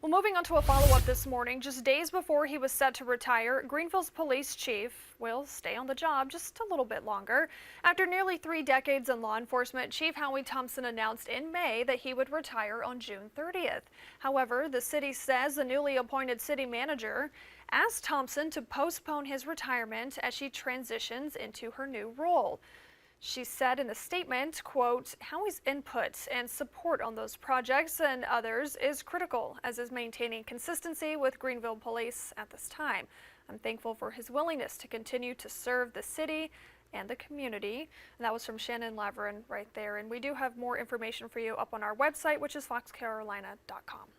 Well, moving on to a follow-up this morning, just days before he was set to retire, Greenville's police chief will stay on the job just a little bit longer. After nearly 3 decades in law enforcement, Chief Howie Thompson announced in May that he would retire on June 30th. However, the city says the newly appointed city manager asked Thompson to postpone his retirement as she transitions into her new role. She said in a statement, quote, "Howie's input and support on those projects and others is critical, as is maintaining consistency with Greenville Police at this time. I'm thankful for his willingness to continue to serve the city and the community." And that was from Shannon Laverin right there. And we do have more information for you up on our website, which is foxcarolina.com.